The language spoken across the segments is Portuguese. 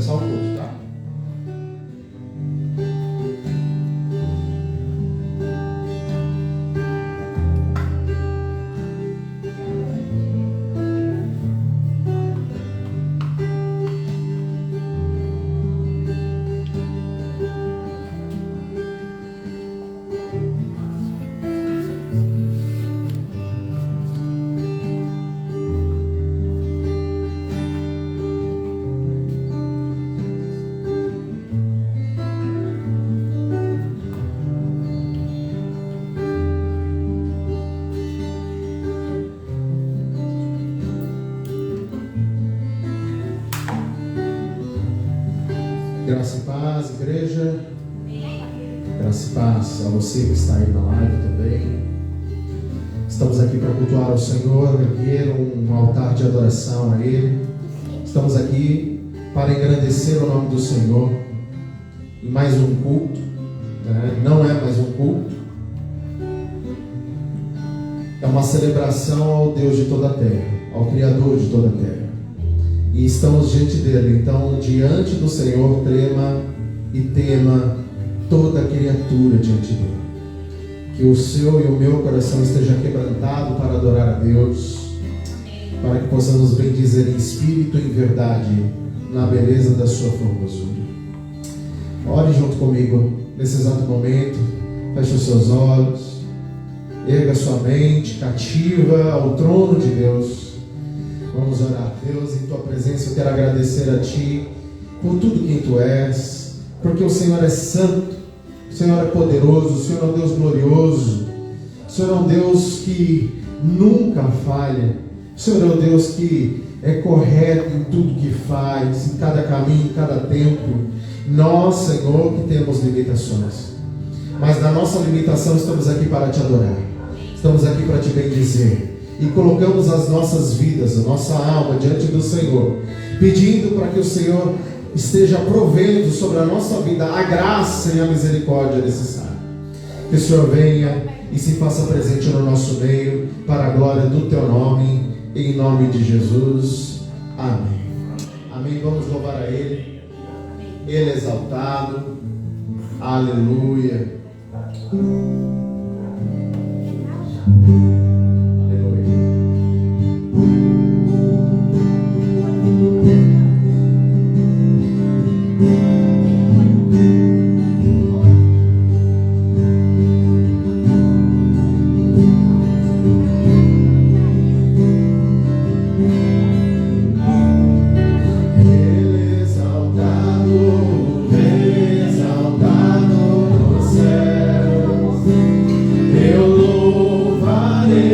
começar o culto, tá? Graça e paz, igreja. Graça e paz a você que está aí na live também. Estamos aqui para cultuar ao Senhor, erguer um altar de adoração a Ele. Estamos aqui para engrandecer o nome do Senhor em mais um culto, né? Não é mais um culto, é uma celebração ao Deus de toda a terra, ao Criador de toda a terra. E estamos diante dele. Então, diante do Senhor, trema e tema toda criatura diante dele. Que o seu e o meu coração esteja quebrantado para adorar a Deus, para que possamos bendizer em espírito e em verdade, na beleza da sua formosura. Ore junto comigo nesse exato momento. Feche os seus olhos, erga sua mente cativa ao trono de Deus. Vamos orar. Deus, em tua presença eu quero agradecer a ti por tudo quem tu és, porque o Senhor é santo, o Senhor é poderoso, o Senhor é um Deus glorioso, o Senhor é um Deus que nunca falha, o Senhor é um Deus que é correto em tudo que faz, em cada caminho, em cada tempo. Nós, Senhor, que temos limitações, mas na nossa limitação estamos aqui para te adorar, estamos aqui para te bendizer. E colocamos as nossas vidas, a nossa alma diante do Senhor, pedindo para que o Senhor esteja provendo sobre a nossa vida a graça e a misericórdia necessária. Que o Senhor venha e se faça presente no nosso meio, para a glória do teu nome, em nome de Jesus. Amém. Amém. Vamos louvar a Ele. Ele é exaltado. Aleluia. Eu louvarei.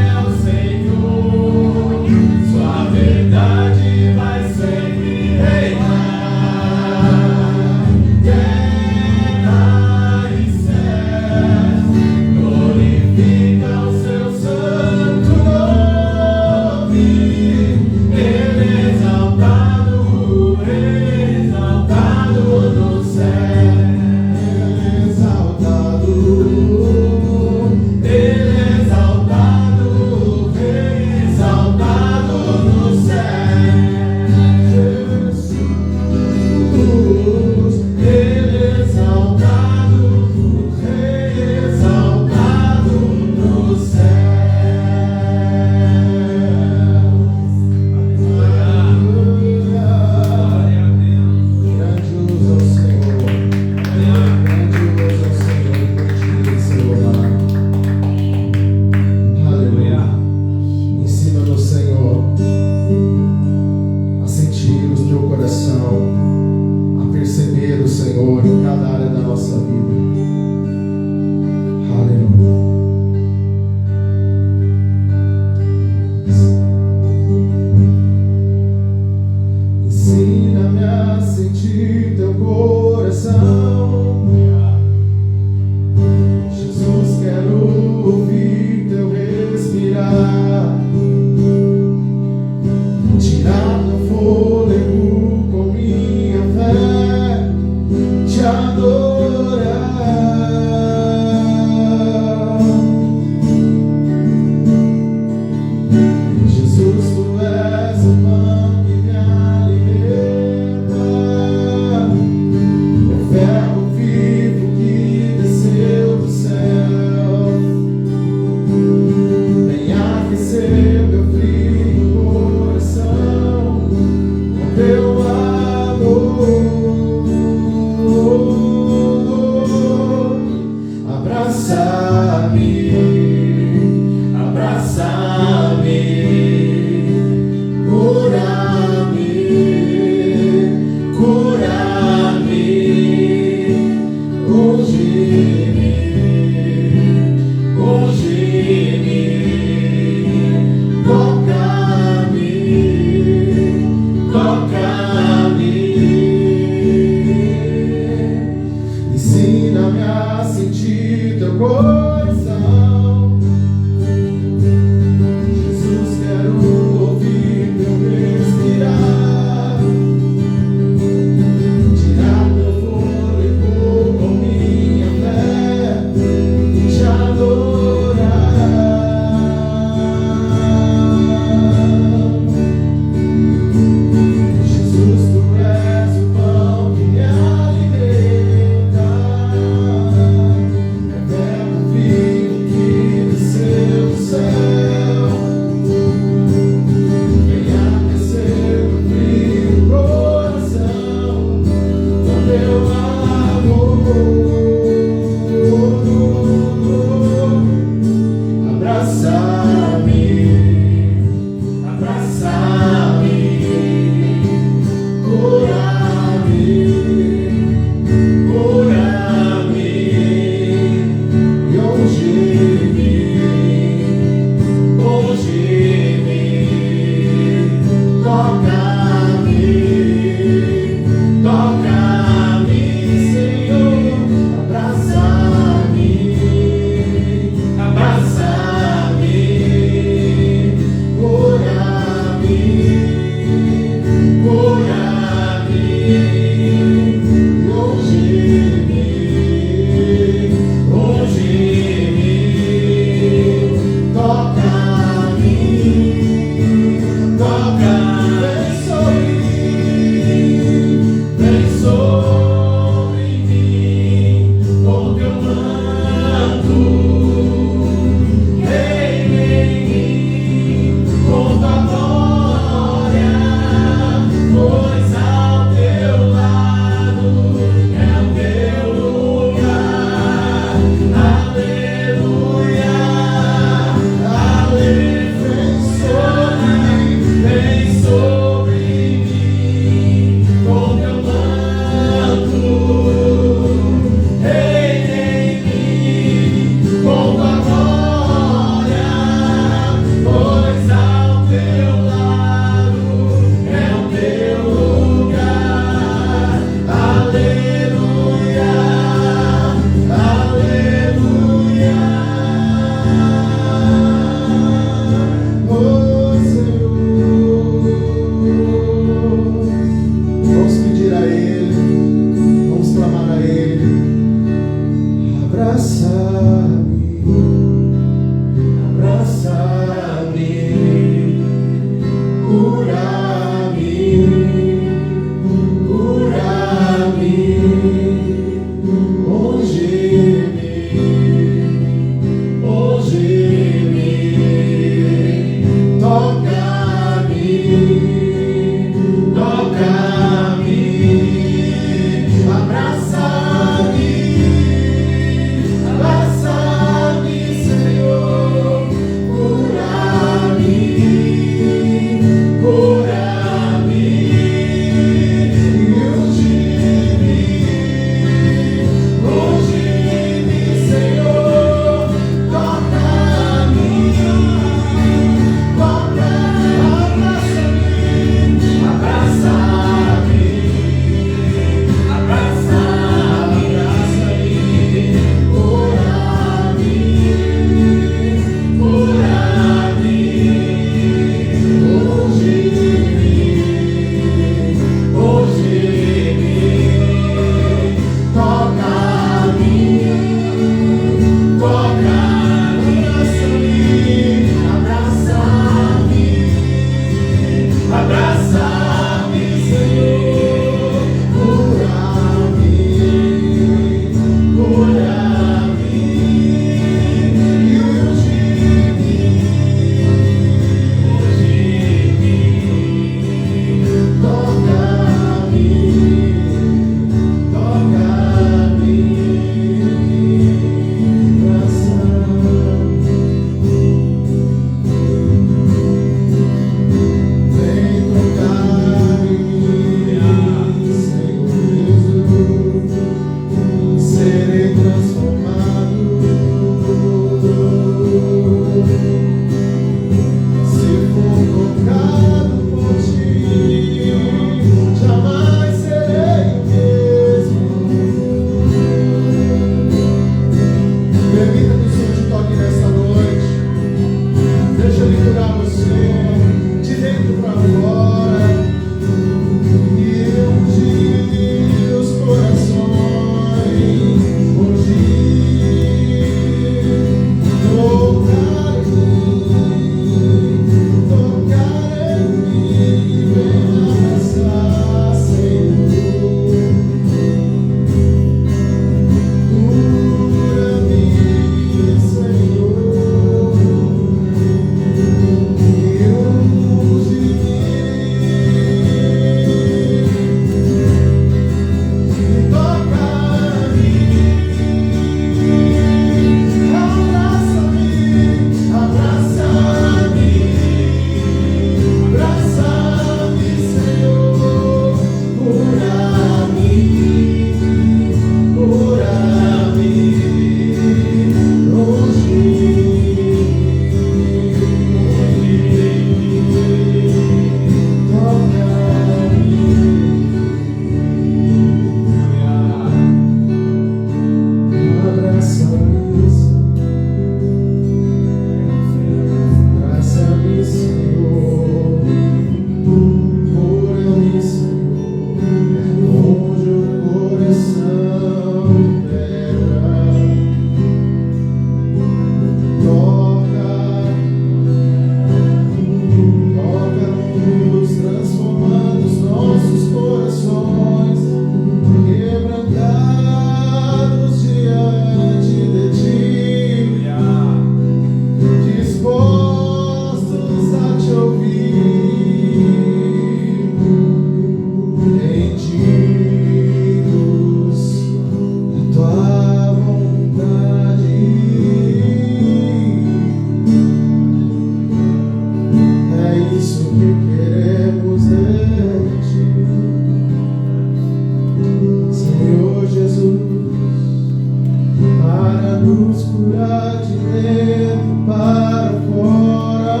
nos curar de dentro para fora.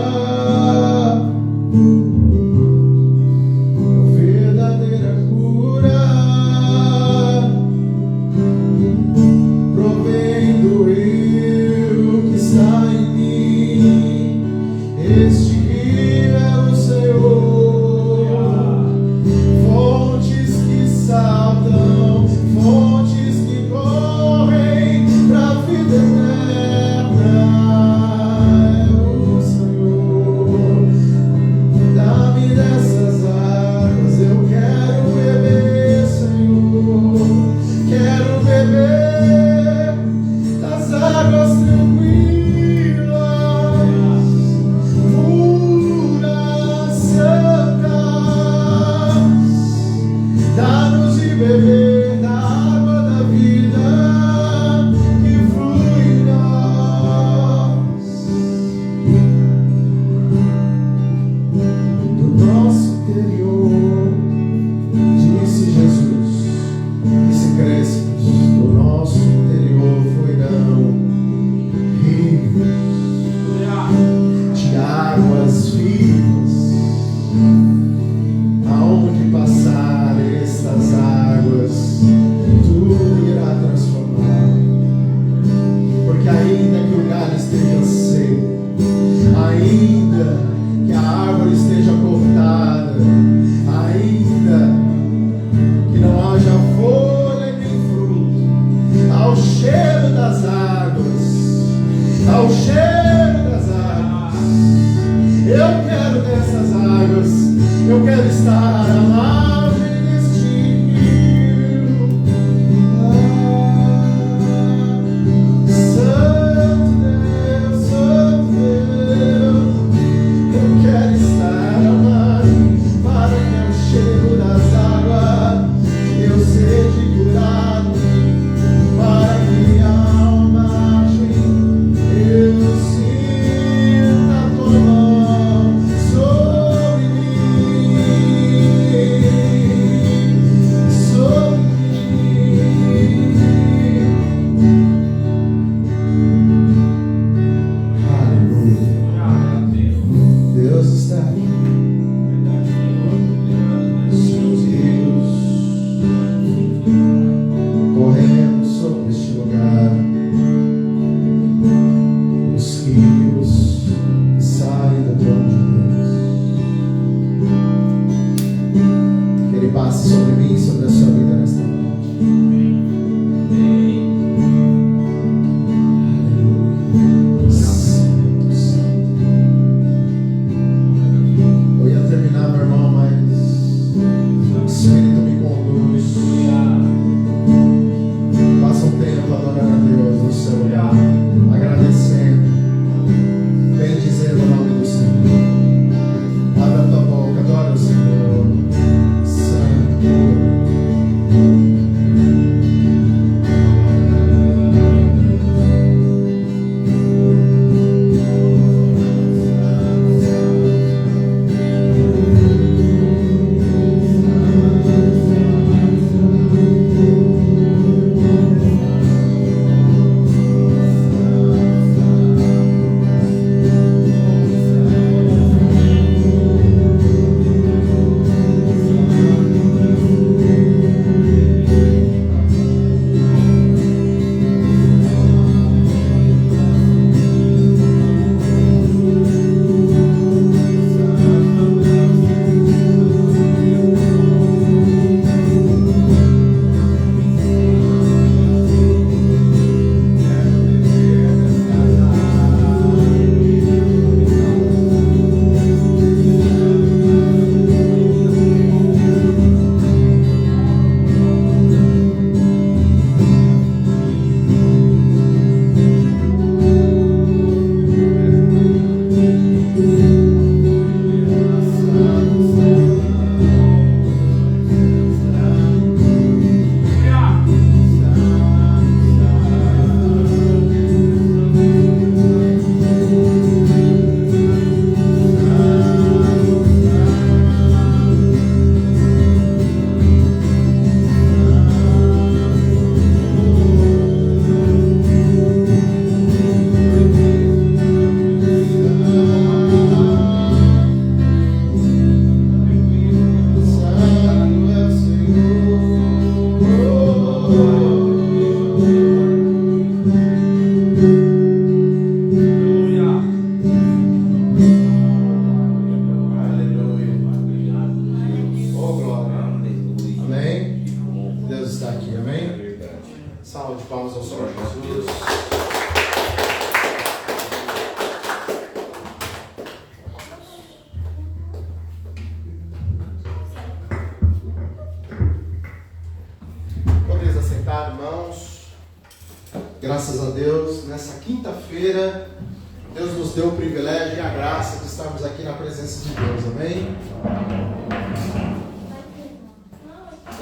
Verdadeira cura provém do rio que está em mim. Este rio é o Senhor. Fontes que saltam, fontes que correm para a vida eterna. É o Senhor. Dá-me dessas águas, eu quero beber, Senhor. Quero beber das águas tranquilas, puras, santas. Dá-nos de beber da água da vida que flui em nós. Do nosso interior, disse Jesus, que se crescemos, do nosso interior fluirão rios de águas vivas. Aonde passar estas águas, tudo irá transformar. Porque ainda que o galho esteja seco, ainda que a árvore esteja cortada, ainda que não haja folha nem fruto, ao cheiro das águas, ao cheiro das águas, eu quero dessas águas, eu quero estar à margem deste rio. Santo Deus, eu quero estar à margem para que ao cheiro das águas eu seja curado, para que ao margem eu sinta a tua mão sobre mim. amém? Salve de palmas ao Senhor Jesus. Podeis assentar, irmãos. Graças a Deus, nessa quinta-feira, Deus nos deu o privilégio e a graça de estarmos aqui na presença de Deus, amém?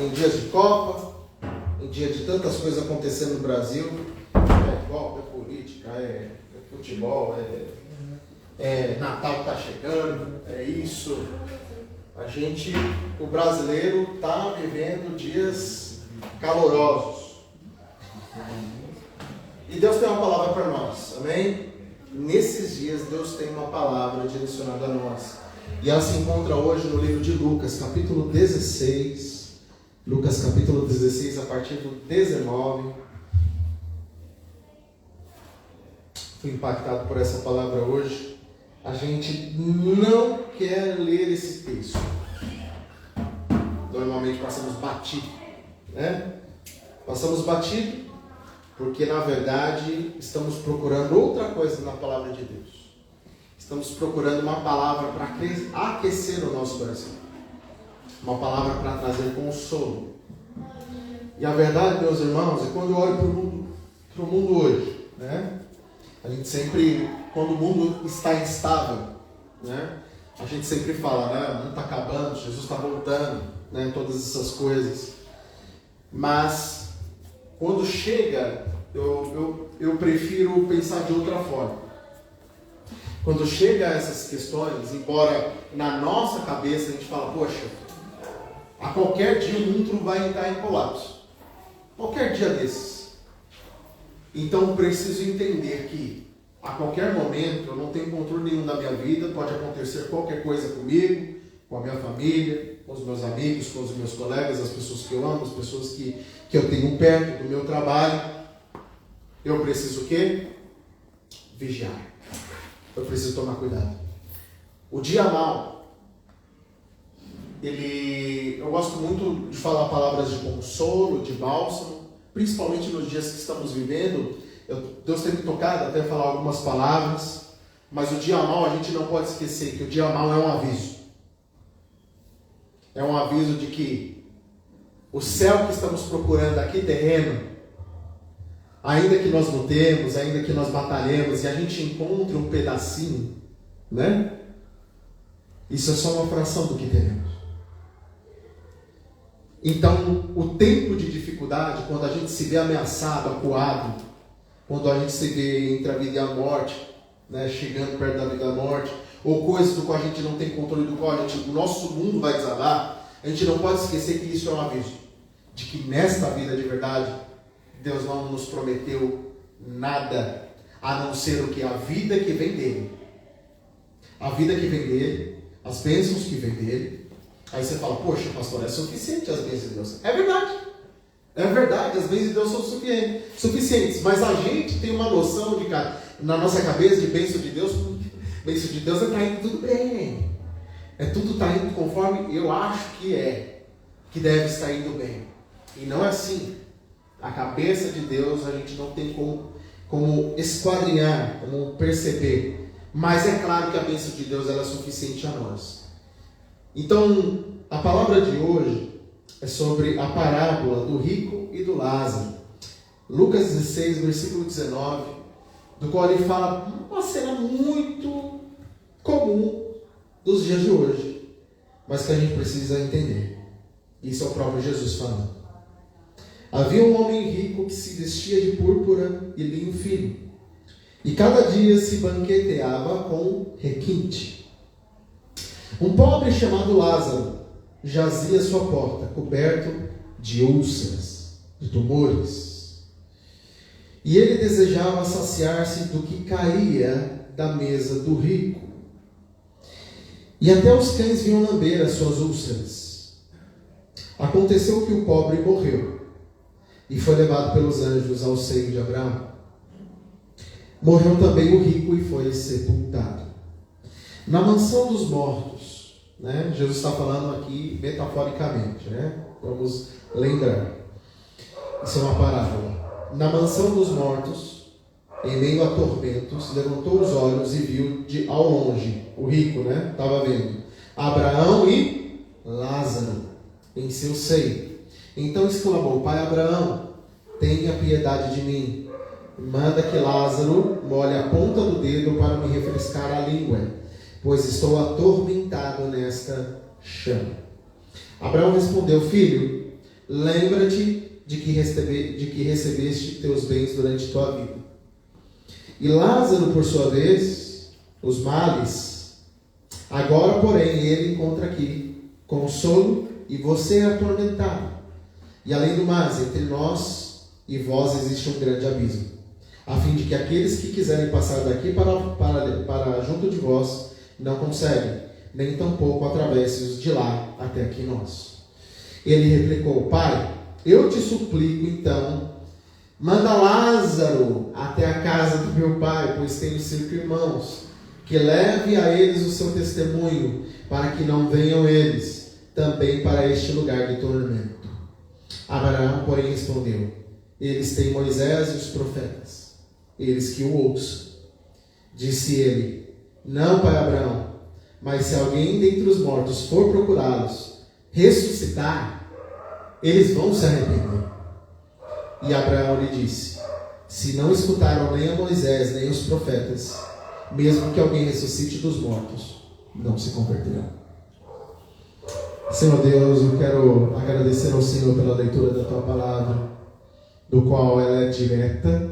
Em dias de Copa, em dia de tantas coisas acontecendo no Brasil, é Copa, é política, é futebol, é Natal que está chegando, é isso. O brasileiro está vivendo dias calorosos. E Deus tem uma palavra para nós, amém? Nesses dias Deus tem uma palavra direcionada a nós. E ela se encontra hoje no livro de Lucas, capítulo 16. Lucas capítulo 16, a partir do 19. Fui impactado por essa palavra hoje. A gente não quer ler esse texto. Normalmente passamos batido, né? Passamos batido porque, na verdade, estamos procurando outra coisa na palavra de Deus. Estamos procurando uma palavra para aquecer o nosso coração. Uma palavra para trazer consolo. E a verdade, meus irmãos, é quando eu olho para o mundo hoje, né? A gente sempre, quando o mundo está instável, né? A gente sempre fala, né? O mundo está acabando, Jesus está voltando, né? Todas essas coisas. Mas, quando chega, eu prefiro pensar de outra forma. Quando chega essas questões, embora na nossa cabeça a gente fala, poxa, a qualquer dia o mundo vai entrar em colapso. Qualquer dia desses. Então preciso entender que a qualquer momento eu não tenho controle nenhum da minha vida. Pode acontecer qualquer coisa comigo, com a minha família, com os meus amigos, com os meus colegas, as pessoas que eu amo, as pessoas que eu tenho perto do meu trabalho. Eu preciso o quê? Vigiar. Eu preciso tomar cuidado. O dia mau, eu gosto muito de falar palavras de consolo, de bálsamo, principalmente nos dias que estamos vivendo. Deus tem me tocado até falar algumas palavras, mas o dia mau, a gente não pode esquecer que o dia mau é um aviso. É um aviso de que o céu que estamos procurando aqui terreno, ainda que nós lutemos, ainda que nós batalhemos e a gente encontre um pedacinho, né? Isso é só uma fração do que teremos. Então, o tempo de dificuldade, quando a gente se vê ameaçado, acuado, quando a gente se vê entre a vida e a morte, né, chegando perto da vida e da morte, ou coisas do qual a gente não tem controle, do qual o nosso mundo vai desabar, a gente não pode esquecer que isso é um aviso, de que nesta vida de verdade, Deus não nos prometeu nada, a não ser o que? A vida que vem dele. A vida que vem dele, as bênçãos que vem dele. Aí você fala, poxa, pastor, é suficiente as bênçãos de Deus. É verdade. É verdade, as bênçãos de Deus são suficientes. Mas a gente tem uma noção de, na nossa cabeça, de bênção de Deus é estar indo tudo bem. Tudo está indo conforme eu acho que deve estar indo bem. E não é assim. A cabeça de Deus a gente não tem como esquadrinhar, como perceber. Mas é claro que a bênção de Deus ela é suficiente a nós. Então, a palavra de hoje é sobre a parábola do rico e do Lázaro. Lucas 16, versículo 19, do qual ele fala uma cena muito comum dos dias de hoje, mas que a gente precisa entender. Isso é o próprio Jesus falando. Havia um homem rico que se vestia de púrpura e linho fino, e cada dia se banqueteava com requinte. Um pobre chamado Lázaro jazia à sua porta, coberto de úlceras, de tumores. E ele desejava saciar-se do que caía da mesa do rico. E até os cães vinham lamber as suas úlceras. Aconteceu que o pobre morreu e foi levado pelos anjos ao seio de Abraão. Morreu também o rico e foi sepultado. Na mansão dos mortos, né? Jesus está falando aqui metaforicamente, né? Vamos lembrar. Isso é uma parábola. Na mansão dos mortos, em meio a tormentos, levantou os olhos e viu ao longe, o rico, né? Estava vendo, Abraão e Lázaro em seu seio. Então exclamou: Pai Abraão, tenha piedade de mim. Manda que Lázaro molhe a ponta do dedo para me refrescar a língua, pois estou atormentado nesta chama. Abraão respondeu: Filho, lembra-te de que recebeste teus bens durante tua vida. E Lázaro, por sua vez, os males. Agora, porém, ele encontra aqui consolo e você é atormentado. E além do mais, entre nós e vós existe um grande abismo, a fim de que aqueles que quiserem passar daqui para junto de vós não conseguem, nem tampouco atravesse-os de lá até aqui nós. Ele replicou: Pai, eu te suplico então, manda Lázaro até a casa do meu pai, pois tenho 5 irmãos, que leve a eles o seu testemunho, para que não venham eles também para este lugar de tormento. Abraão, porém, respondeu: Eles têm Moisés e os profetas, eles que o ouçam. Disse ele: Não, pai Abraão, mas se alguém dentre os mortos for procurá-los, ressuscitar, eles vão se arrepender. E Abraão lhe disse: Se não escutaram nem a Moisés nem os profetas, mesmo que alguém ressuscite dos mortos, não se converterão. Senhor Deus, eu quero agradecer ao Senhor pela leitura da Tua Palavra, do qual ela é direta,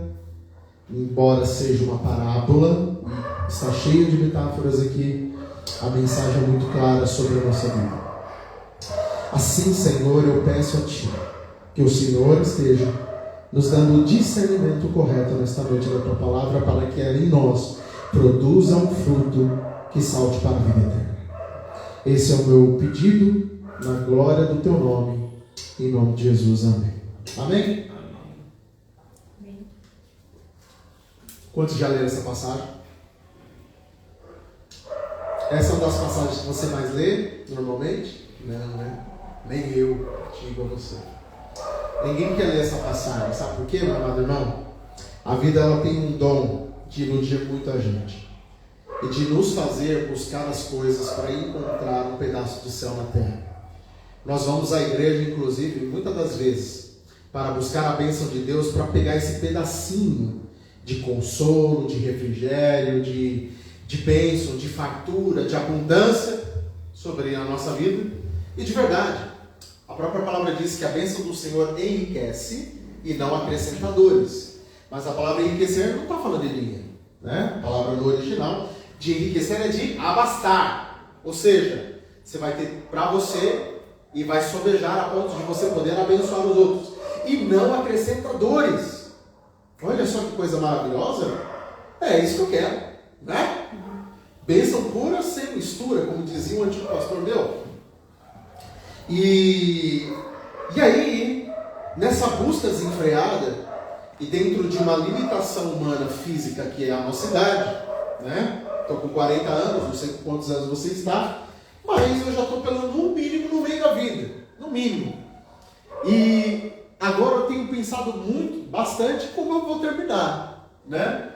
embora seja uma parábola, está cheia de metáforas aqui, a mensagem é muito clara sobre a nossa vida. Assim, Senhor, eu peço a Ti, que o Senhor esteja nos dando o discernimento correto nesta noite da Tua Palavra, para que ela em nós produza um fruto que salte para a vida eterna. Esse é o meu pedido, na glória do Teu nome, em nome de Jesus, amém. Amém? Amém. Quantos já leram essa passagem? Essa é uma das passagens que você mais lê, normalmente? Não, né? Nem eu, digo a você. Ninguém quer ler essa passagem, sabe por quê, meu amado irmão? A vida ela tem um dom de iludir muita gente e de nos fazer buscar as coisas para encontrar um pedaço do céu na terra. Nós vamos à igreja, inclusive, muitas das vezes, para buscar a bênção de Deus, para pegar esse pedacinho de consolo, de refrigério, de bênção, de fartura, de abundância sobre a nossa vida. E de verdade, a própria palavra diz que a bênção do Senhor enriquece e não acrescenta dores. Mas a palavra enriquecer não está falando de dinheiro, né? A palavra no original de enriquecer é de abastar. Ou seja, você vai ter para você e vai sobejar a ponto de você poder abençoar os outros. E não acrescenta dores. Olha só que coisa maravilhosa. É isso que eu quero, né? Bênção pura sem mistura, como dizia um antigo pastor meu. E aí, nessa busca desenfreada e dentro de uma limitação humana física que é a nossa idade, né? Estou com 40 anos, não sei quantos anos você está, mas eu já estou no mínimo no meio da vida, no mínimo. E agora eu tenho pensado bastante como eu vou terminar, né?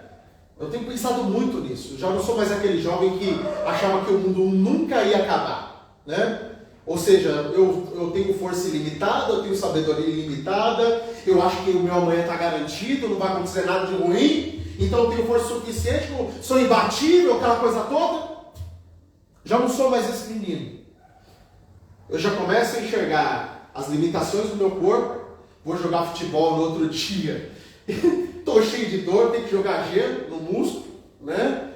Eu tenho pensado muito nisso. Eu já não sou mais aquele jovem que achava que o mundo nunca ia acabar, né? Ou seja, eu tenho força ilimitada, eu tenho sabedoria ilimitada, eu acho que o meu amanhã está garantido, não vai acontecer nada de ruim, então eu tenho força suficiente, sou imbatível, aquela coisa toda. Já não sou mais esse menino. Eu já começo a enxergar as limitações do meu corpo. Vou jogar futebol no outro dia, estou cheio de dor, tenho que jogar gelo no músculo, né?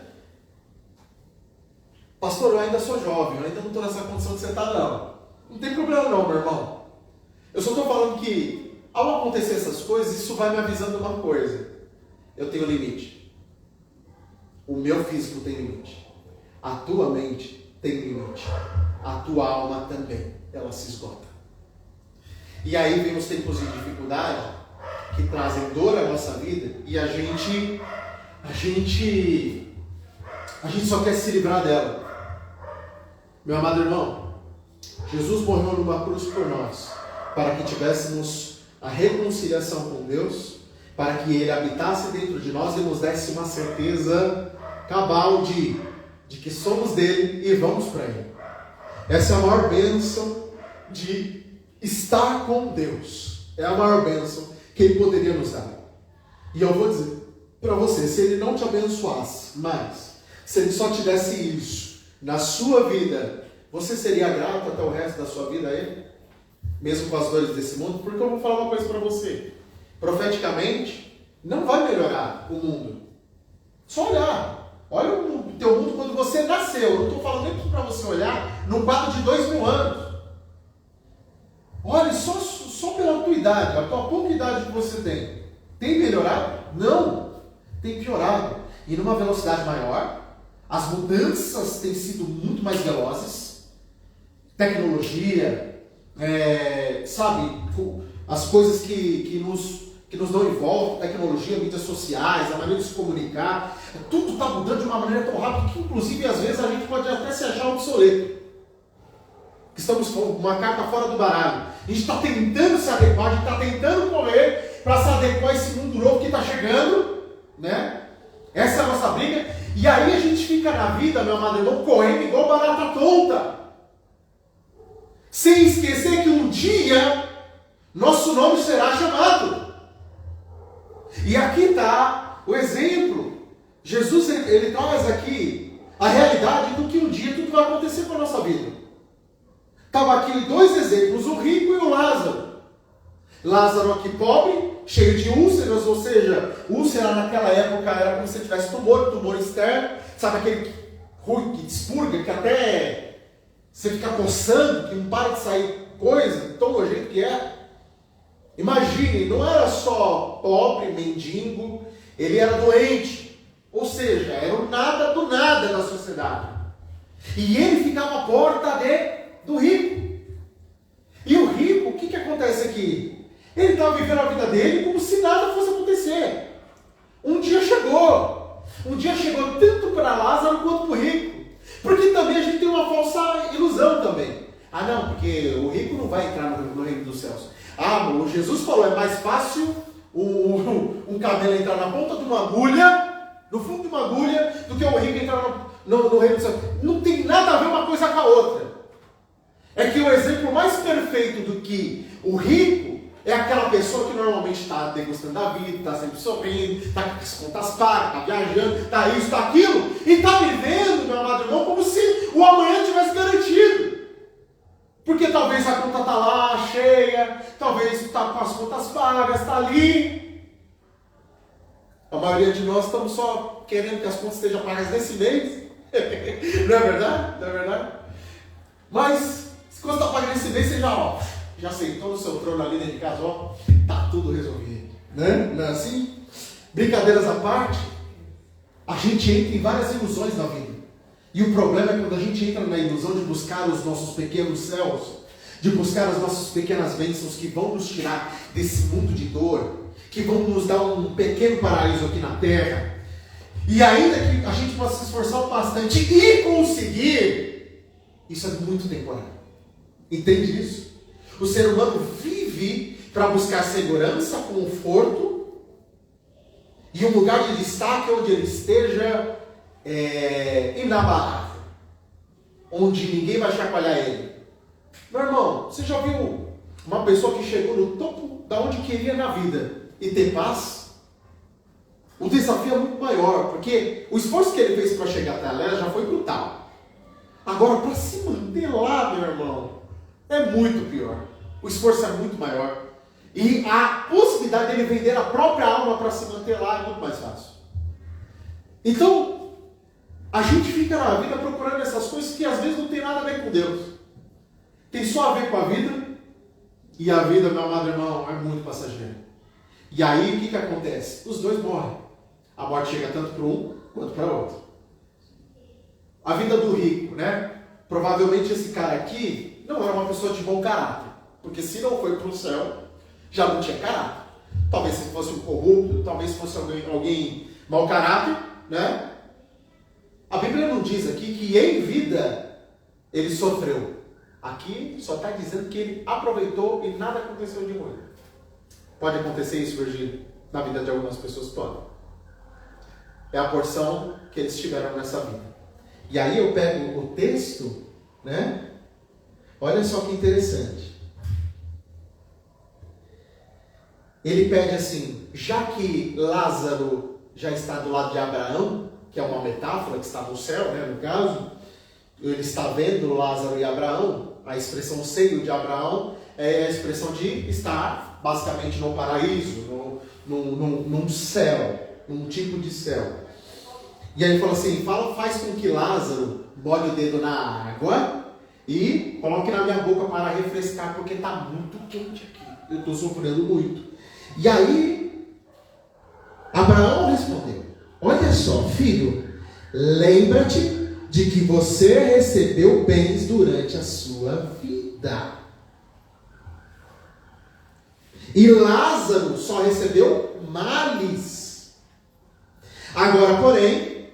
Pastor, eu ainda sou jovem, eu ainda não estou nessa condição que você está, não. Não tem problema não, meu irmão. Eu só estou falando que, ao acontecer essas coisas, isso vai me avisando uma coisa. Eu tenho limite. O meu físico tem limite. A tua mente tem limite. A tua alma também. Ela se esgota. E aí vem os tempos de dificuldade, que trazem dor à nossa vida, e a gente só quer se livrar dela. Meu amado irmão, Jesus morreu numa cruz por nós, para que tivéssemos a reconciliação com Deus, para que Ele habitasse dentro de nós e nos desse uma certeza cabal de que somos dele e vamos para Ele. Essa é a maior bênção de estar com Deus. É a maior bênção que Ele poderia nos dar. E eu vou dizer para você, se Ele não te abençoasse mais, se Ele só te desse isso na sua vida, você seria grato até o resto da sua vida a Ele? Mesmo com as dores desse mundo? Porque eu vou falar uma coisa para você. Profeticamente, não vai melhorar o mundo. Só olhar. Olha o teu mundo quando você nasceu. Eu não estou falando nem para você olhar num quadro de 2000 anos. Olha, só pela tua idade, a tua pouca idade que você tem. Tem melhorado? Não. Tem piorado. E numa velocidade maior. As mudanças têm sido muito mais velozes. Tecnologia, sabe? As coisas que nos dão em volta, tecnologia, mídias sociais, a maneira de se comunicar, tudo está mudando de uma maneira tão rápida que, inclusive, às vezes a gente pode até se achar obsoleto. Estamos com uma carta fora do baralho. A gente está tentando se adequar, a gente está tentando correr para se adequar a esse mundo novo que está chegando, né? Essa é a nossa briga. E aí a gente fica na vida, meu amado irmão, correndo igual barata tonta. Sem esquecer que um dia nosso nome será chamado. E aqui está o exemplo. Jesus ele traz aqui a realidade do que um dia tudo vai acontecer com a nossa vida. Estava aqui dois exemplos, o rico e o Lázaro. Lázaro aqui pobre, cheio de úlceras, ou seja, úlcera naquela época era como se tivesse tumor externo, sabe aquele ruim que expurga, que até você fica coçando, que não para de sair coisa, tão nojento que é. Imagine, não era só pobre, mendigo, ele era doente, ou seja, era o nada do nada da sociedade. E ele ficava à porta do rico. E o rico, o que acontece aqui? Ele estava vivendo a vida dele como se nada fosse acontecer. Um dia chegou tanto para Lázaro quanto para o rico. Porque também a gente tem uma falsa ilusão também. Ah não, porque o rico não vai entrar no reino dos céus. Ah, o Jesus falou, é mais fácil um camelo entrar na ponta de uma agulha, no fundo de uma agulha, do que o rico entrar no reino dos céus. Não tem nada a ver uma coisa com a outra. É que o exemplo mais perfeito do que o rico é aquela pessoa que normalmente está degustando a vida, está sempre sorrindo, está com as contas pagas, está viajando, está isso, está aquilo, e está vivendo, meu amado irmão, como se o amanhã tivesse garantido. Porque talvez a conta está lá, cheia, talvez está com as contas pagas, está ali. A maioria de nós estamos só querendo que as contas estejam pagas nesse mês. Não é verdade? Não é verdade? Mas, se quando está pagando esse mês, você já sentou no seu trono ali dentro de casa, está tudo resolvido. Né? Não é assim? Brincadeiras à parte, a gente entra em várias ilusões na vida. E o problema é quando a gente entra na ilusão de buscar os nossos pequenos céus, de buscar as nossas pequenas bênçãos que vão nos tirar desse mundo de dor, que vão nos dar um pequeno paraíso aqui na terra. E ainda que a gente possa se esforçar bastante e conseguir, isso é muito temporário. Entende isso? O ser humano vive para buscar segurança, conforto e um lugar de destaque onde ele esteja inabalável, onde ninguém vai chacoalhar ele. Meu irmão, você já viu uma pessoa que chegou no topo da onde queria na vida e ter paz? O desafio é muito maior, porque o esforço que ele fez para chegar até ela já foi brutal. Agora, para se manter lá, meu irmão, é muito pior. O esforço é muito maior. E a possibilidade dele vender a própria alma para se manter lá é muito mais fácil. Então, a gente fica na vida procurando essas coisas que às vezes não tem nada a ver com Deus. Tem só a ver com a vida. E a vida, meu amado irmão, é muito passageira. E aí, o que acontece? Os dois morrem. A morte chega tanto para um quanto para o outro. A vida do rico, né? Provavelmente esse cara aqui não era uma pessoa de bom caráter. Porque se não foi para o céu, já não tinha caráter. Talvez se fosse um corrupto, talvez fosse alguém mau caráter, né? A Bíblia não diz aqui que em vida ele sofreu. Aqui só está dizendo que ele aproveitou e nada aconteceu de ruim. Pode acontecer isso, Virgílio? Na vida de algumas pessoas pode. É a porção que eles tiveram nessa vida. E aí eu pego o texto, né? Olha só que interessante. Ele pede assim, já que Lázaro já está do lado de Abraão, que é uma metáfora que está no céu, né, no caso, ele está vendo Lázaro e Abraão, a expressão seio de Abraão é a expressão de estar basicamente no paraíso, num céu, num tipo de céu. E aí ele fala assim, faz com que Lázaro molhe o dedo na água e coloque na minha boca para refrescar, porque está muito quente aqui, eu estou sofrendo muito. E aí, Abraão respondeu, olha só, filho, lembra-te de que você recebeu bens durante a sua vida. E Lázaro só recebeu males. Agora, porém,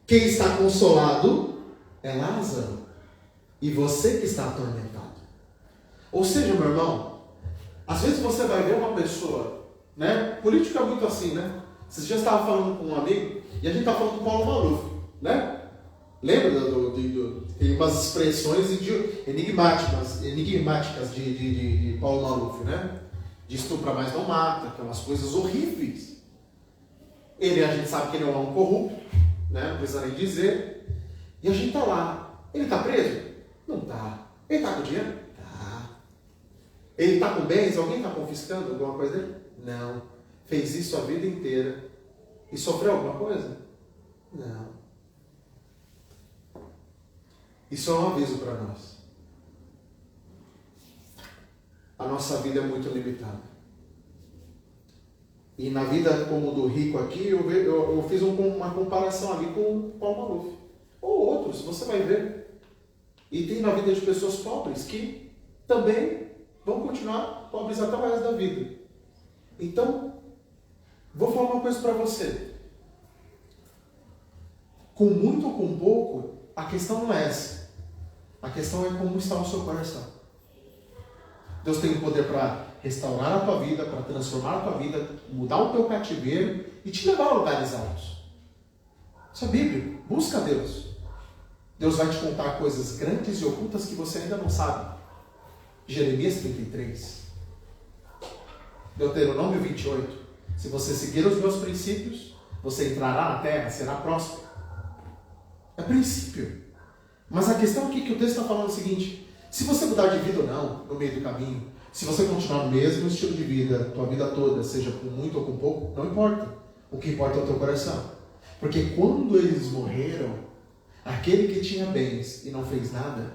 quem está consolado é Lázaro. E você que está atormentado. Ou seja, meu irmão, às vezes você vai ver uma pessoa, né? Político é muito assim, né? Esses dias eu estava falando com um amigo, e a gente estava falando com o Paulo Maluf, né? Lembra tem umas expressões enigmáticas de Paulo Maluf, né? De estupra mais não mata, que é umas coisas horríveis. A gente sabe que ele é um corrupto, né? Não precisa nem dizer. E a gente está lá. Ele está preso? Não está. Ele está com dinheiro? Tá. Ele está com bens? Alguém está confiscando alguma coisa dele? Não. Fez isso a vida inteira. E sofreu alguma coisa? Não. Isso é um aviso para nós. A nossa vida é muito limitada. E na vida como do rico aqui, eu fiz uma comparação ali com o Paulo Maluf. Ou outros, você vai ver. E tem na vida de pessoas pobres que também vão continuar pobres até o resto da vida. Então, vou falar uma coisa para você. Com muito ou com pouco, a questão não é essa. A questão é como está o seu coração. Deus tem o poder para restaurar a tua vida, para transformar a tua vida, mudar o teu cativeiro e te levar a lugares altos. Isso é Bíblia. Busca Deus. Deus vai te contar coisas grandes e ocultas que você ainda não sabe. Jeremias 33. Deuteronômio 28. Se você seguir os meus princípios, você entrará na terra, será próspero. É princípio. Mas a questão aqui que o texto está falando é o seguinte: se você mudar de vida ou não, no meio do caminho, se você continuar no mesmo estilo de vida, tua vida toda, seja com muito ou com pouco, não importa. O que importa é o teu coração. Porque quando eles morreram, aquele que tinha bens e não fez nada,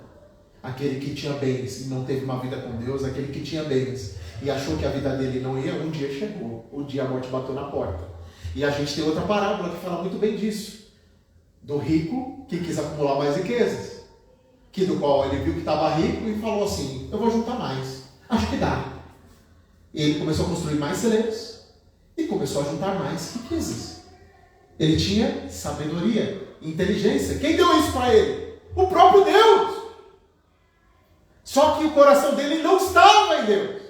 aquele que tinha bens e não teve uma vida com Deus, aquele que tinha bens e achou que a vida dele não ia, um dia chegou, o dia a morte bateu na porta. E a gente tem outra parábola que fala muito bem disso. Do rico que quis acumular mais riquezas, que do qual ele viu que estava rico e falou assim, eu vou juntar mais, acho que dá. E ele começou a construir mais celeiros e começou a juntar mais riquezas. Ele tinha sabedoria, inteligência. Quem deu isso para ele? O próprio Deus. Só que o coração dele não estava em Deus.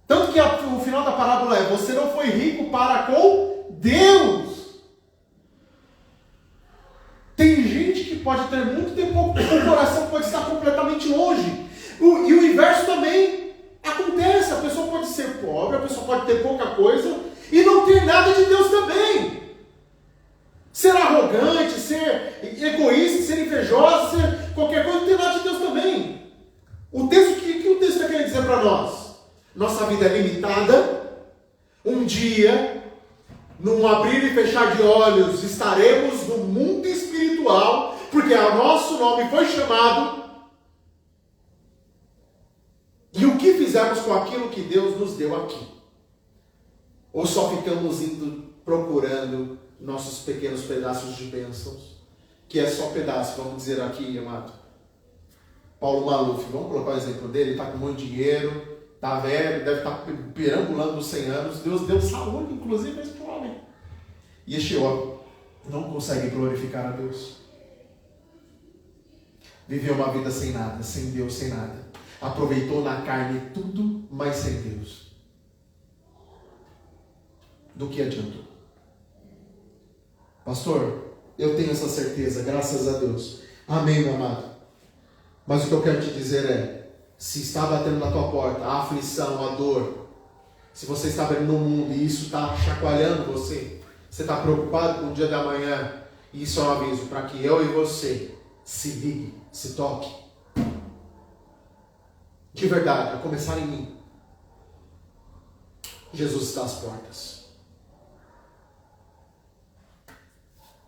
Tanto que o final da parábola é, você não foi rico para com Deus. Tem gente que pode ter muito tempo, o coração pode estar completamente longe. E o inverso também acontece. A pessoa pode ser pobre, a pessoa pode ter pouca coisa e não ter nada de Deus também. Ser arrogante, ser egoísta, ser invejosa, ser qualquer coisa, não ter nada de Deus também. O texto, o que o texto está querendo dizer para nós? Nossa vida é limitada. Um dia, num abrir e fechar de olhos, estaremos no mundo espiritual, porque o nosso nome foi chamado. E o que fizemos com aquilo que Deus nos deu aqui? Ou só ficamos indo procurando nossos pequenos pedaços de bênçãos, que é só pedaço, vamos dizer aqui, amado. Paulo Maluf, vamos colocar o exemplo dele, está com muito dinheiro, está velho, deve estar perambulando os 100 anos, Deus deu saúde, inclusive, a esse homem. E este homem não consegue glorificar a Deus. Viveu uma vida sem nada, sem Deus, sem nada. Aproveitou na carne tudo, mas sem Deus. do que adiantou. Pastor, eu tenho essa certeza, graças a Deus. Amém, meu amado. Mas o que eu quero te dizer é, se está batendo na tua porta a aflição, a dor, se você está vendo no mundo e isso está chacoalhando você está preocupado com o dia da manhã, isso é um aviso para que eu e você se ligue, se toque. De verdade, a começar em mim. Jesus está às portas.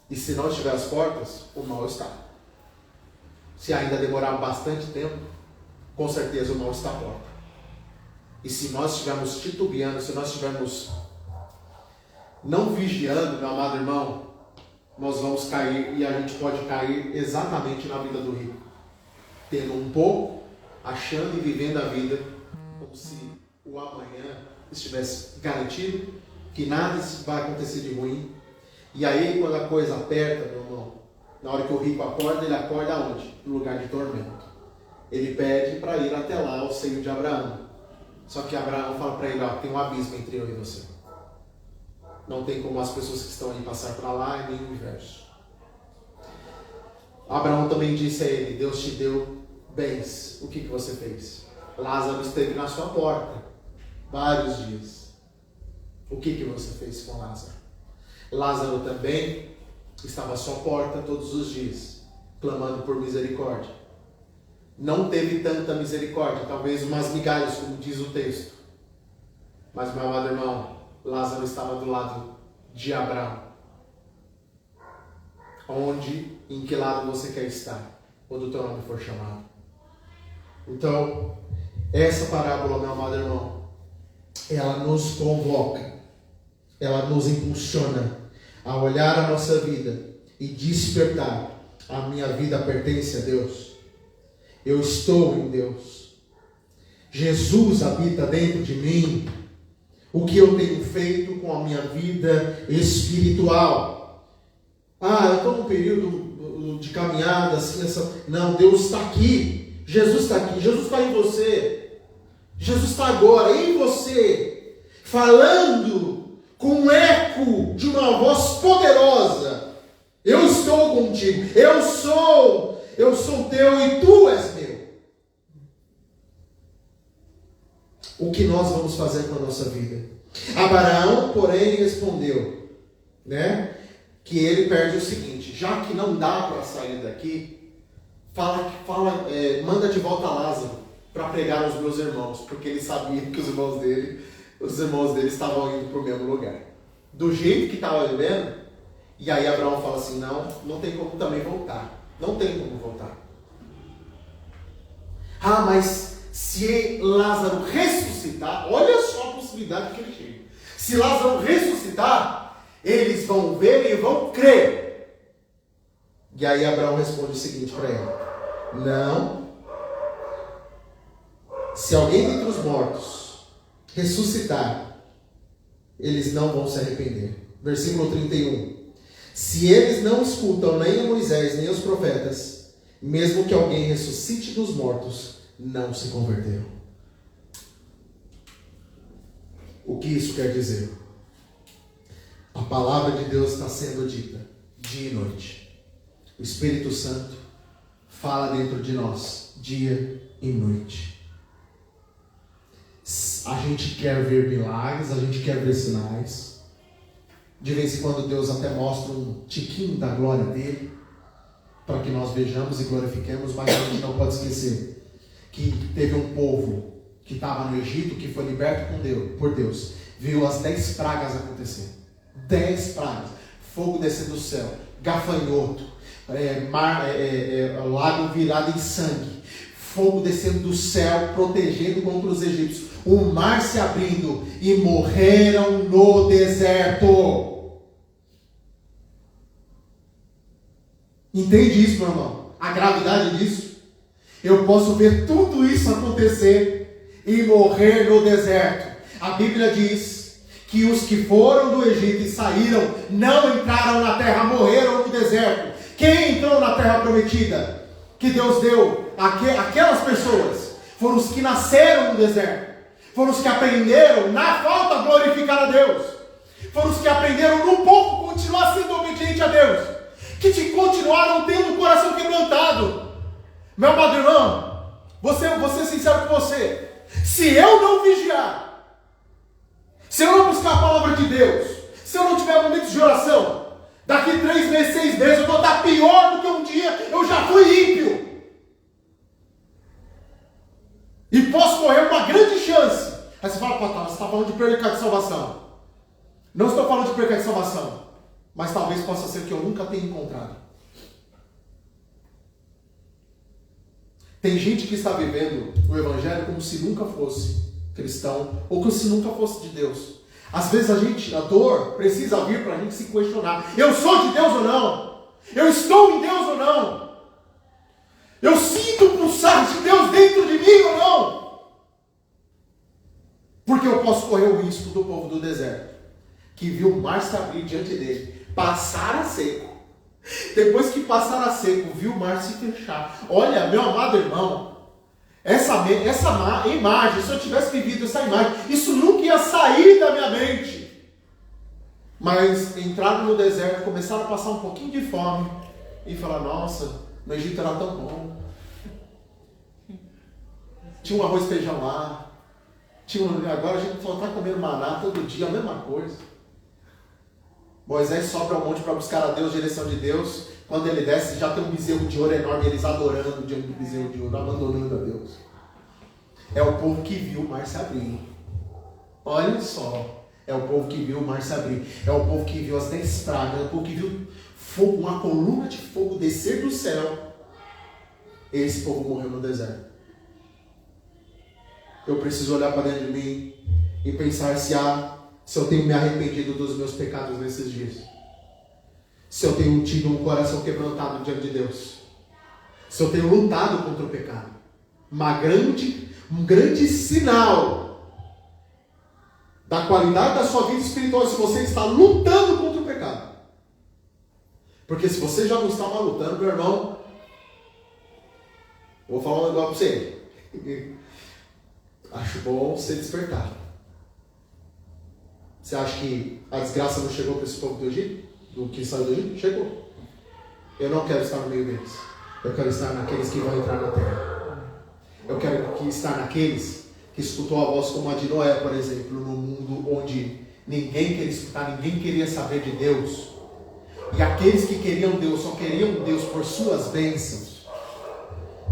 E se não estiver às portas, o mal está. Se ainda demorar bastante tempo, com certeza o mal está à porta. E se nós estivermos titubeando, se nós estivermos não vigiando, meu amado irmão, nós vamos cair, e a gente pode cair exatamente na vida do rico. Tendo um pouco, achando e vivendo a vida como se o amanhã estivesse garantido, que nada vai acontecer de ruim. E aí, quando a coisa aperta, meu irmão, na hora que o rico acorda, ele acorda onde? No lugar de tormento. Ele pede para ir até lá, ao seio de Abraão. Só que Abraão fala para ele, ó, tem um abismo entre eu e você. Não tem como as pessoas que estão aí passar para lá e nem o inverso. Abraão também disse a ele, Deus te deu bens. O que você fez? Lázaro esteve na sua porta vários dias. O que você fez com Lázaro? Lázaro também estava à sua porta todos os dias, clamando por misericórdia. Não teve tanta misericórdia, talvez umas migalhas, como diz o texto. Mas, meu amado irmão, Lázaro estava do lado de Abraão. Em que lado você quer estar quando o teu nome for chamado? Então, essa parábola, meu amado irmão, ela nos convoca, ela nos impulsiona a olhar a nossa vida e despertar. A minha vida pertence a Deus. Eu estou em Deus. Jesus habita dentro de mim. O que eu tenho feito com a minha vida espiritual? Eu estou num período de caminhada, assim, não, Deus está aqui. Jesus está aqui. Jesus está em você. Jesus está agora em você, falando com um eco de uma voz poderosa. Eu estou contigo. Eu sou teu e tu és meu. O que nós vamos fazer com a nossa vida? Abraão, porém, respondeu, que ele perde o seguinte: já que não dá para sair daqui, manda de volta Lázaro para pregar aos meus irmãos, porque ele sabia que os irmãos dele estavam indo para o mesmo lugar, do jeito que estava vivendo. E aí Abraão fala assim: não tem como também voltar, não tem como voltar. Mas se Lázaro ressuscitar, olha só a possibilidade que ele chega. Se Lázaro ressuscitar, eles vão ver e vão crer. E aí Abraão responde o seguinte para ele: não. Se alguém dentre os mortos ressuscitar, eles não vão se arrepender. Versículo 31. Se eles não escutam nem a Moisés, nem os profetas, mesmo que alguém ressuscite dos mortos, não se converteram. O que isso quer dizer? A palavra de Deus está sendo dita dia e noite. O Espírito Santo fala dentro de nós dia e noite. A gente quer ver milagres, a gente quer ver sinais. De vez em quando Deus até mostra um tiquinho da glória dele, para que nós vejamos e glorifiquemos, mas a gente não pode esquecer que teve um povo que estava no Egito, que foi liberto por Deus, viu as 10 pragas acontecer. 10 pragas. Fogo descendo do céu, gafanhoto, lago virado em sangue, fogo descendo do céu, protegendo contra os egípcios, o mar se abrindo, e morreram no deserto. Entende isso, meu irmão? A gravidade disso? Eu posso ver tudo isso acontecer e morrer no deserto. A Bíblia diz que os que foram do Egito e saíram, não entraram na terra, morreram no deserto. Quem entrou na terra prometida, que Deus deu, aquelas pessoas, foram os que nasceram no deserto. Foram os que aprenderam, na falta, a glorificar a Deus. foram os que aprenderam no pouco continuar sendo obediente a Deus, que te continuaram tendo o coração quebrantado. Meu amado irmão, vou ser sincero com você. Se eu não vigiar, se eu não buscar a palavra de Deus, se eu não tiver momentos de oração, daqui 3 meses, 6 meses, eu vou estar pior do que um dia eu já fui ímpio. E posso correr uma grande chance. Aí você fala, pastor, você está falando de pecado de salvação. Não estou falando de pecado de salvação, mas talvez possa ser que eu nunca tenha encontrado. Tem gente que está vivendo o evangelho como se nunca fosse cristão, ou como se nunca fosse de Deus. Às vezes a dor precisa vir para a gente se questionar. Eu sou de Deus ou não? Eu estou em Deus ou não? Eu sinto o pulsar de Deus dentro de mim ou não? Porque eu posso correr o risco do povo do deserto, que viu o mar se abrir diante dele, passar a seco. Depois que passar a seco, viu o mar se fechar. Olha, meu amado irmão, essa imagem, se eu tivesse vivido essa imagem, isso nunca ia sair da minha mente. Mas entraram no deserto, começaram a passar um pouquinho de fome e falaram, nossa, no Egito era tão bom. Tinha um arroz e feijão lá. Agora a gente só está comendo maná todo dia, a mesma coisa. Moisés sobe ao monte para buscar a Deus, direção de Deus. Quando ele desce, já tem um bezerro de ouro enorme, eles adorando diante do bezerro de ouro, abandonando a Deus. É o povo que viu o mar se abrir. Olha só, é o povo que viu o mar se abrir. É o povo que viu as 10 pragas, é o povo que viu fogo, uma coluna de fogo descer do céu. Esse povo morreu no deserto. Eu preciso olhar para dentro de mim e pensar se eu tenho me arrependido dos meus pecados nesses dias. Se eu tenho tido um coração quebrantado diante de Deus. Se eu tenho lutado contra o pecado. Um grande sinal da qualidade da sua vida espiritual, se você está lutando contra o pecado. Porque se você já não está mais lutando, meu irmão, vou falar um negócio para você. Acho bom você despertar. Você acha que a desgraça não chegou para esse povo do Egito? Do que saiu do Egito? Chegou. Eu não quero estar no meio deles. Eu quero estar naqueles que vão entrar na terra. Eu quero estar naqueles que escutou a voz como a de Noé, por exemplo, no mundo onde ninguém queria escutar, ninguém queria saber de Deus. E aqueles que queriam Deus, só queriam Deus por suas bênçãos.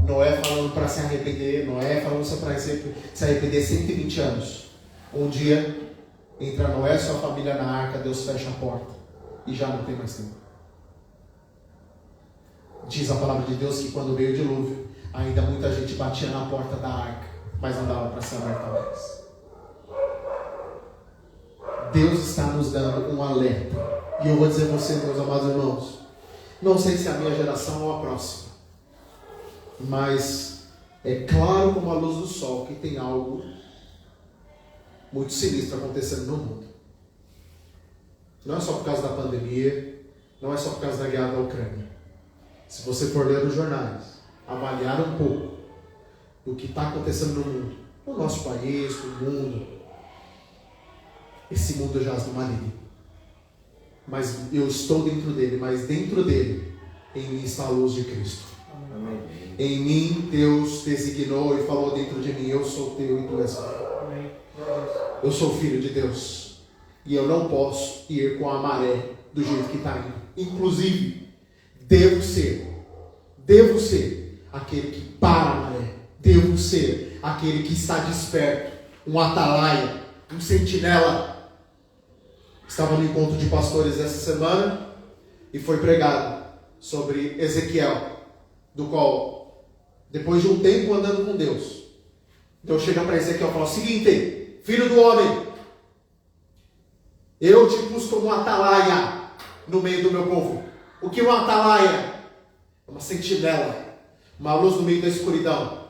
Noé falando para se arrepender, Noé falando para se arrepender 120 anos. Um dia, entra Noé e sua família na arca, Deus fecha a porta. E já não tem mais tempo. Diz a palavra de Deus que quando veio o dilúvio, ainda muita gente batia na porta da arca, mas não dava para ser aberta mais. Deus está nos dando um alerta. E eu vou dizer a você, meus amados irmãos, não sei se é a minha geração ou a próxima, mas é claro como a luz do sol que tem algo muito sinistro acontecendo no mundo. Não é só por causa da pandemia, não é só por causa da guerra da Ucrânia. Se você for ler os jornais, avaliar um pouco do que está acontecendo no mundo, no nosso país, no mundo, esse mundo jaz no maligno. Mas eu estou dentro dele, mas dentro dele, em mim está a luz de Cristo. Amém. Em mim Deus designou e falou dentro de mim, eu sou teu e tu és meu. Eu sou filho de Deus. E eu não posso ir com a maré do jeito que está indo. Inclusive, devo ser aquele que para a maré. Devo ser aquele que está desperto. Um atalaia, um sentinela. Estava no encontro de pastores essa semana e foi pregado sobre Ezequiel, do qual, depois de um tempo andando com Deus, Deus chega para Ezequiel e fala o seguinte: filho do homem, eu te pus como um atalaia no meio do meu povo. O que é uma atalaia? É uma sentinela, uma luz no meio da escuridão.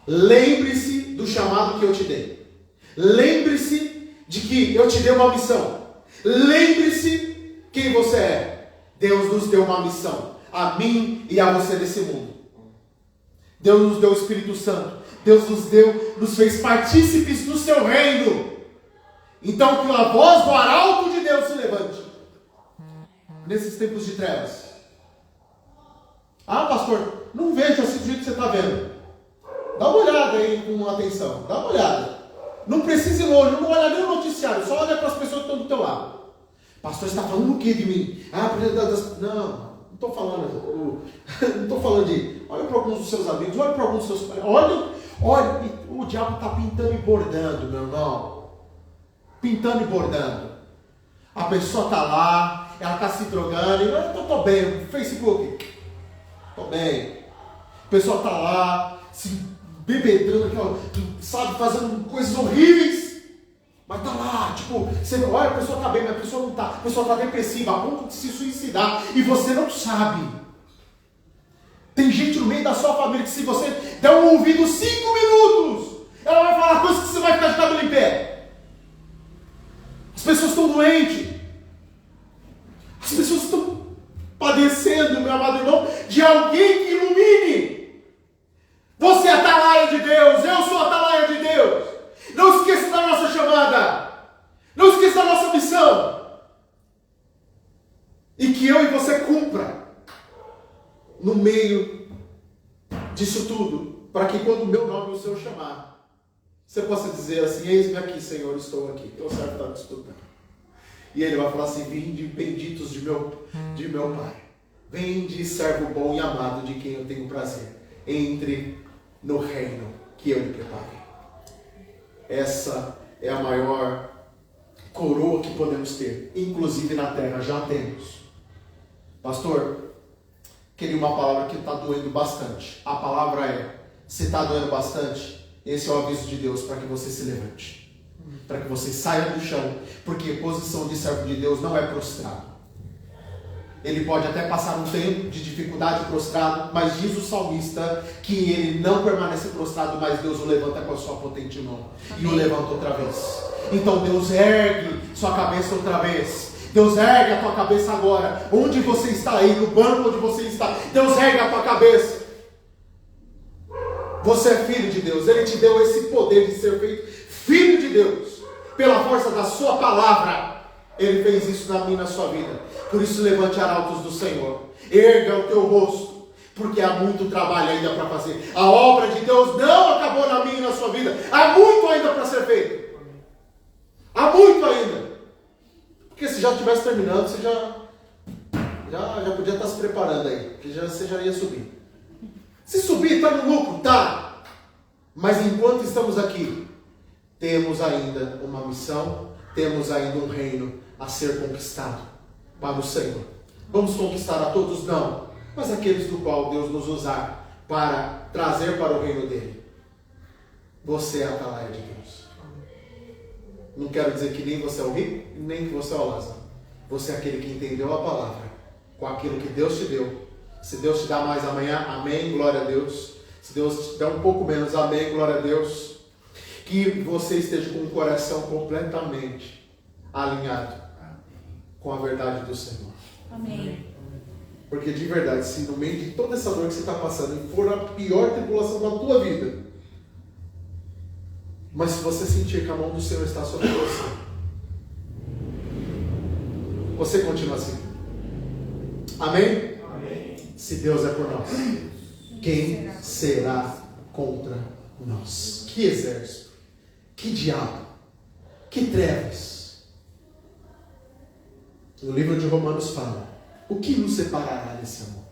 Lembre-se do chamado que eu te dei. Lembre-se de que eu te dei uma missão. Lembre-se quem você é. Deus nos deu uma missão, a mim e a você nesse mundo. Deus nos deu o Espírito Santo. Deus nos fez partícipes do seu reino. Então, que a voz do arauto de nesses tempos de trevas? Ah, pastor, não vejo assim do jeito que você está vendo. Dá uma olhada aí com atenção. Dá uma olhada. Não precisa ir longe, não olha nem o noticiário, só olha para as pessoas que estão do teu lado. Pastor, você está falando o que de mim? Não estou falando. Não estou falando de. Olha para alguns dos seus amigos, olha para alguns dos seus parentes. Olha, o diabo está pintando e bordando, meu irmão. Pintando e bordando. A pessoa está lá, ela está se drogando, eu estou bem, Facebook. Estou bem. A pessoa está lá, se bebedando, sabe, fazendo coisas horríveis. Mas está lá, tipo, você olha, a pessoa está bem, mas a pessoa não está. A pessoa está depressiva, a ponto de se suicidar. E você não sabe. Tem gente no meio da sua família que, se você der um ouvido 5 minutos, ela vai falar coisas que você vai ficar de cabelo em pé. As pessoas estão doentes. As pessoas estão padecendo, meu amado irmão, de alguém que ilumine. Você é a atalaia de Deus, eu sou a atalaia de Deus. Não esqueça da nossa chamada. Não esqueça da nossa missão. E que eu e você cumpra no meio disso tudo, para que quando o meu nome e o seu chamar, você possa dizer assim: eis-me aqui, Senhor, estou aqui. Teu servo está me escutando. E ele vai falar assim: vinde, benditos de meu Pai. Vinde, servo bom e amado, de quem eu tenho prazer. Entre no reino que eu lhe preparei. Essa é a maior coroa que podemos ter. Inclusive na terra já temos. Pastor, queria uma palavra que está doendo bastante. A palavra é: se está doendo bastante, esse é o aviso de Deus para que você se levante. Para que você saia do chão, porque posição de servo de Deus não é prostrado. Ele pode até passar um tempo de dificuldade prostrado, mas diz o salmista que ele não permanece prostrado, mas Deus o levanta com a sua potente mão. E o levanta outra vez. Então Deus ergue sua cabeça outra vez. Deus ergue a tua cabeça agora. Onde você está aí, no banco onde você está, Deus ergue a tua cabeça. Você é filho de Deus. Ele te deu esse poder de ser feito filho de Deus, pela força da sua palavra. Ele fez isso na minha e na sua vida. Por isso levante arautos do Senhor. Erga o teu rosto, porque há muito trabalho ainda para fazer. A obra de Deus não acabou na minha e na sua vida. Há muito ainda para ser feito. Há muito ainda. Porque se já estivesse terminando, você já podia estar se preparando aí. Porque você já ia subir. Se subir, está no lucro? Tá. Mas enquanto estamos aqui, temos ainda uma missão, temos ainda um reino a ser conquistado para o Senhor. Vamos conquistar a todos? Não. Mas aqueles do qual Deus nos usar para trazer para o reino dele. Você é a atalaia de Deus. Não quero dizer que nem você é o rico, nem que você é o Lázaro. Você é aquele que entendeu a palavra com aquilo que Deus te deu. Se Deus te dá mais amanhã, amém, glória a Deus. Se Deus te dá um pouco menos, amém, glória a Deus. Que você esteja com o coração completamente alinhado com a verdade do Senhor. Amém. Porque de verdade, se no meio de toda essa dor que você está passando, e for a pior tribulação da tua vida, mas se você sentir que a mão do Senhor está sobre você continua assim. Amém? Amém. Se Deus é por nós, quem será contra nós? Que exército, que diabo, que trevas. O livro de Romanos fala: o que nos separará desse amor?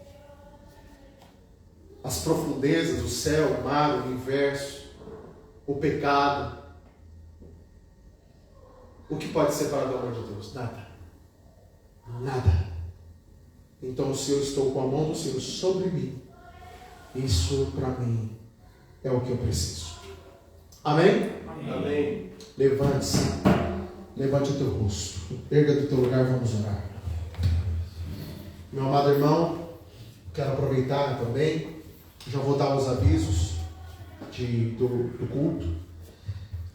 As profundezas, o céu, o mar, o universo, o pecado. O que pode separar do amor de Deus? Nada. Nada. Então, se eu estou com a mão do Senhor sobre mim, isso para mim é o que eu preciso. Amém? Amém. Levante-se. Levante o teu rosto. Erga do teu lugar, vamos orar. Meu amado irmão, quero aproveitar também. Já vou dar os avisos do culto.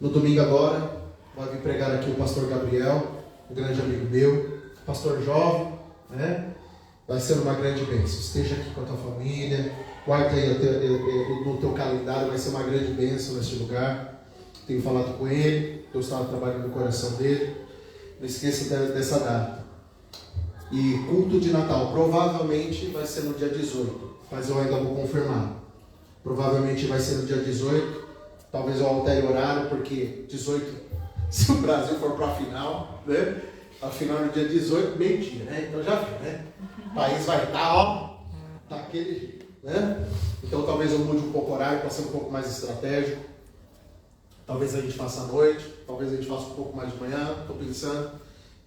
No domingo agora, vai vir pregar aqui o pastor Gabriel, um grande amigo meu, pastor jovem, né? Vai ser uma grande bênção. Esteja aqui com a tua família, guarda aí no teu calendário, vai ser uma grande bênção neste lugar. Tenho falado com ele, Deus estava trabalhando no coração dele. Não esqueça dessa data. E culto de Natal provavelmente vai ser no dia 18, mas eu ainda vou confirmar. Provavelmente vai ser no dia 18, talvez eu altere o horário, porque 18, se o Brasil for para a final, né? A final no dia 18, meio-dia, né? Então já viu, né? O país vai estar, ó, daquele jeito, né? Então talvez eu mude um pouco o horário para ser um pouco mais estratégico. Talvez a gente faça à noite, talvez a gente faça um pouco mais de manhã, estou pensando.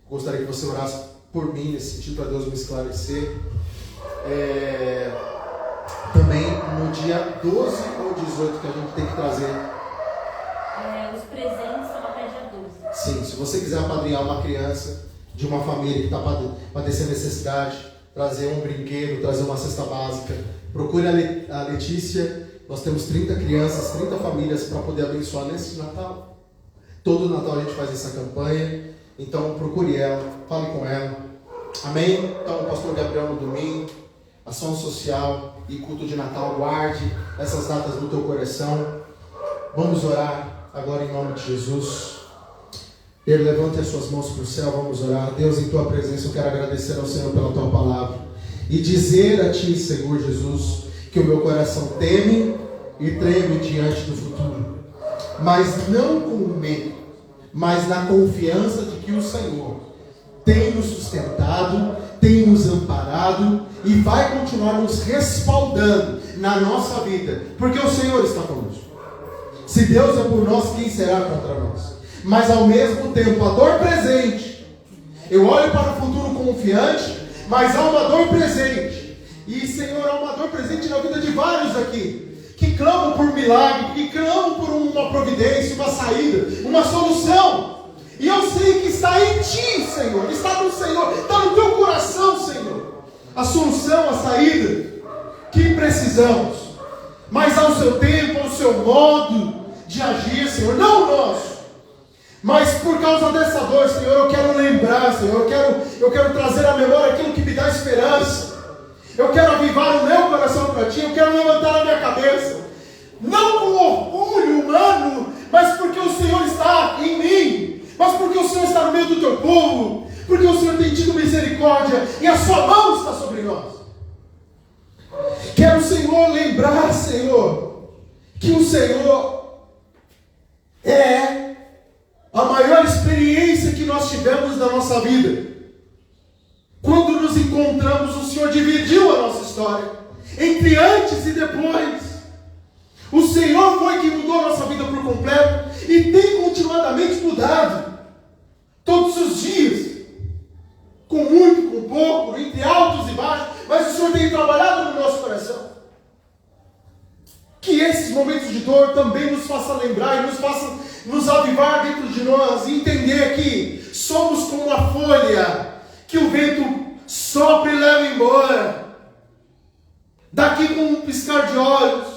Gostaria que você orasse por mim nesse sentido, para Deus me esclarecer. Também no dia 12 ou 18 que a gente tem que trazer. Os presentes são até dia 12. Sim, se você quiser apadrinhar uma criança de uma família que está padecendo necessidade, trazer um brinquedo, trazer uma cesta básica, procure a Letícia. Nós temos 30 crianças, 30 famílias para poder abençoar nesse Natal. Todo Natal a gente faz essa campanha. Então procure ela, fale com ela. Amém? Então o pastor Gabriel no domingo, ação social e culto de Natal, guarde essas datas no teu coração. Vamos orar agora em nome de Jesus. Ele levante as suas mãos para o céu, vamos orar. Deus, em tua presença eu quero agradecer ao Senhor pela tua palavra e dizer a ti, Senhor Jesus, que o meu coração teme e treme diante do futuro, mas não com medo, mas na confiança de que o Senhor tem nos sustentado, tem nos amparado e vai continuar nos respaldando na nossa vida, porque o Senhor está conosco. Se Deus é por nós, quem será contra nós? Mas ao mesmo tempo, a dor presente, eu olho para o futuro confiante, mas há uma dor presente. E Senhor, há uma dor presente na vida de vários aqui, que clamam por milagre, que clamam por uma providência, uma saída, uma solução. E eu sei que está em Ti, Senhor, está no Senhor, está no Teu coração, Senhor, a solução, a saída que precisamos. Mas ao seu tempo, ao seu modo de agir, Senhor, não o nosso. Mas por causa dessa dor, Senhor, eu quero lembrar, Senhor, eu quero trazer à memória aquilo que me dá esperança. Eu quero avivar o meu coração para Ti, eu quero levantar a minha cabeça, não com orgulho humano, mas porque o Senhor está em mim, mas porque o Senhor está no meio do Teu povo, porque o Senhor tem tido misericórdia e a Sua mão está sobre nós. Quero, Senhor, lembrar, Senhor, que o Senhor é a maior experiência que nós tivemos na nossa vida. Quando nos encontramos, o Senhor dividiu a nossa história entre antes e depois. O Senhor foi que mudou a nossa vida por completo e tem continuadamente mudado. Todos os dias, com muito, com pouco, entre altos e baixos, mas o Senhor tem trabalhado no nosso coração. Que esses momentos de dor também nos façam lembrar e nos façam nos avivar dentro de nós e entender que somos como uma folha que o vento sopra e leva embora. Daqui com um piscar de olhos,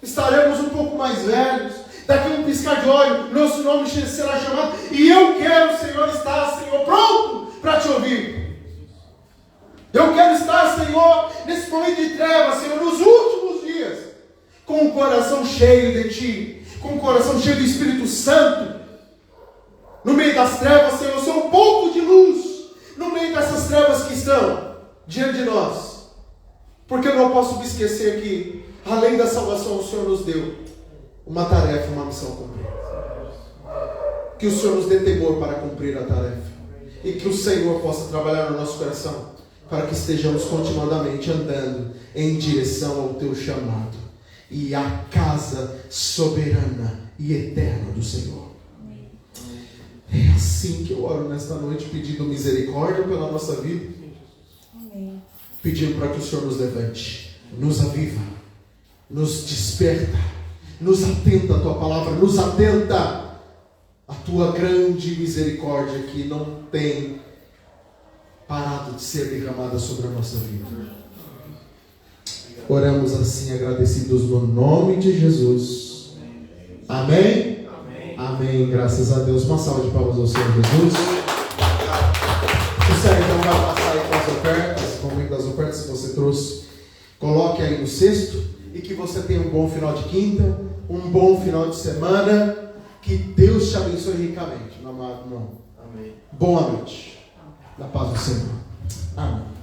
estaremos um pouco mais velhos. Daqui um piscar de olhos, nosso nome será chamado. E eu quero, Senhor, estar, Senhor, pronto para Te ouvir. Eu quero estar, Senhor, nesse momento de trevas, Senhor, nos últimos dias, com o coração cheio de Ti, com o coração cheio do Espírito Santo. No meio das trevas, Senhor, ser um pouco de luz no meio dessas trevas que estão diante de nós. Porque eu não posso me esquecer que, além da salvação, o Senhor nos deu uma tarefa, uma missão a cumprir. Que o Senhor nos dê temor para cumprir a tarefa. E que o Senhor possa trabalhar no nosso coração, para que estejamos continuadamente andando em direção ao Teu chamado e à casa soberana e eterna do Senhor. É assim que eu oro nesta noite, pedindo misericórdia pela nossa vida. Amém. Pedindo para que o Senhor nos levante, nos aviva, nos desperta, nos atenta a Tua palavra, nos atenta a Tua grande misericórdia que não tem parado de ser derramada sobre a nossa vida. Oramos assim, agradecidos no nome de Jesus. Amém? Amém. Graças a Deus. Uma salva de palmas ao Senhor Jesus. O Senhor então vai passar aí com as ofertas, o momento das ofertas que você trouxe. Coloque aí no cesto e que você tenha um bom final de quinta, um bom final de semana. Que Deus te abençoe ricamente, meu amado irmão. Amém. Boa noite. Na paz do Senhor. Amém.